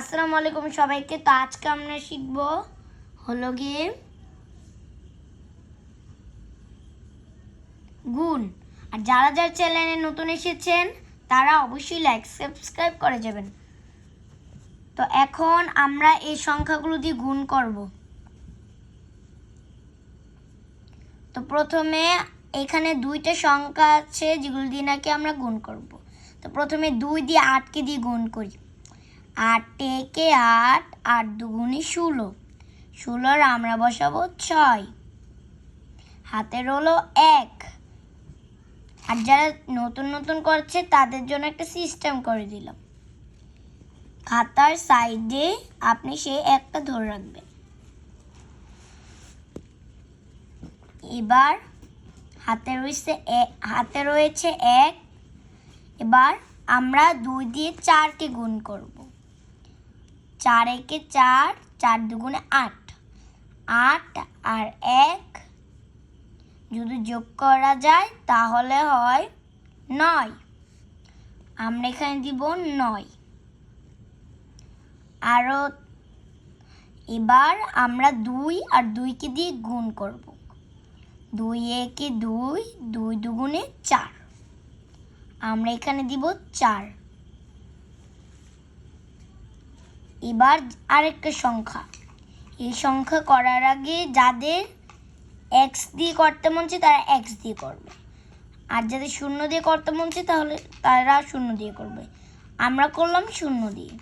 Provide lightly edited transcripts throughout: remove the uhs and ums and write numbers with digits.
আসসালামু আলাইকুম সবাইকে। তো আজকে আমরা শিখবো হলো গিয়ে গুণ। আর যারা যারা চ্যানেলে নতুন এসেছেন তারা অবশ্যই লাইক সাবস্ক্রাইব করে যাবেন। তো এখন আমরা এই সংখ্যাগুলো দিয়ে গুণ করব। তো প্রথমে এখানে দুইটা সংখ্যা আছে যেগুলো দিয়ে নাকি আমরা গুণ করব। তো প্রথমে 2 দিয়ে 8কে দিয়ে গুণ করি। 8 একে 8, 8 দুগুণে 16, 16 আমরা বসাবো 6, হাতের হলো 1। আর যারা নতুন নতুন করছে তাদের জন্য একটা সিস্টেম করে দিলাম, খাতার সাইডে আপনি সেই একটা ধরে রাখবেন। এবার হাতে রয়েছে 1। এবার আমরা 2 দিয়ে 4কে গুণ করব। 4 একে 4, 4 দুগুণে 8, 8 আর 1 যদি যোগ করা যায় তাহলে হয় 9। আমরা এখানে দিব 9। আরও এবার আমরা 2 আর 2কে দিয়ে গুণ করব। 2 একে 2, 2 দুগুণে 4, আমরা এখানে দিব 4। এবার আরেকটা সংখ্যা, এই সংখ্যা করার আগে যাদের x দিয়ে করতে মন চায় তারা x দিয়ে করবে, আর যাদের 0 দিয়ে করতে মন চায় তাহলে তারা 0 দিয়ে করবে। আমরা করলাম 0 দিয়ে।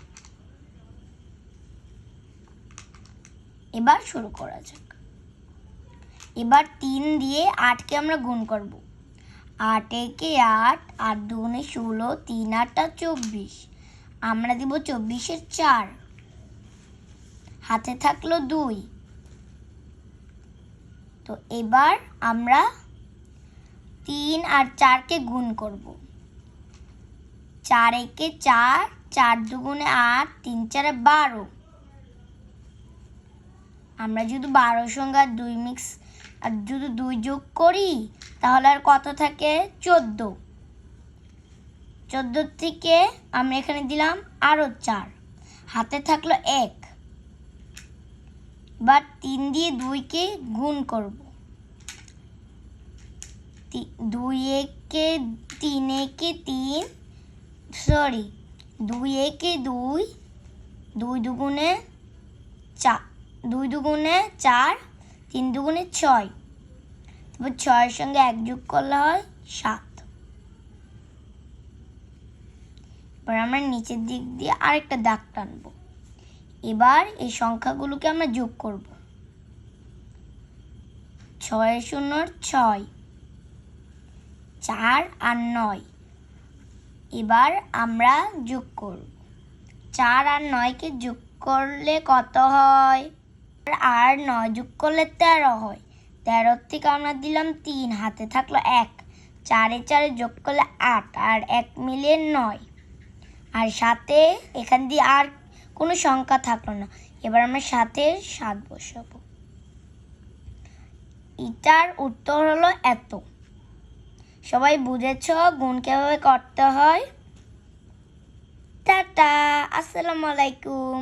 এবার শুরু করা যাক। এবার 3 দিয়ে 8কে আমরা গুণ করব। 8 একে 8, 8 দুগুণে 16, 3 8 24, আমরা দিব 24-এর 4, হাতে থাকলো 2। তো এবার আমরা 3 আর 4কে গুণ করব। 4 একে 4, 4 দুগুণে 8, 3 4 12, আমরা যদি 12 সঙ্গে 2 মিক্স আর যদি 2 যোগ করি তাহলে আর কত থাকে? 14। 14 থেকে আমরা এখানে দিলাম আরও 4, হাতে থাকলো 1। এবার 3 দিয়ে 2কে গুণ করব। 2 একে 3 একে 3, 2 একে 2, 2 দুগুণে 4, 2 দুগুণে 4, 3 দুগুণে 6, তারপর 6-এর সঙ্গে 1 যোগ করলে হয় 7। এবার আমরা নিচের দিক দিয়ে আরেকটা দাগ টানবো। এবার এই সংখ্যাগুলোকে আমরা যোগ করব। 6 0 6, 4 আর 9। এবার আমরা যোগ করব। 4 আর 9কে যোগ করলে কত হয়? আর 9 যোগ করলে 13 হয়। 13 থেকে আমরা দিলাম 3, হাতে থাকলো 1। 4 এ 4 যোগ করলে 8 আর 1 মিলিয়ে 9। আর সাথে এখান দিয়ে আর কোনো সংখ্যা থাকলো না। এবার আমরা সাথে 7 বসাবো। এটার উত্তর হলো এত। সবাই বুঝেছ গুণ কিভাবে করতে হয়? টাটা, আসসালামু আলাইকুম।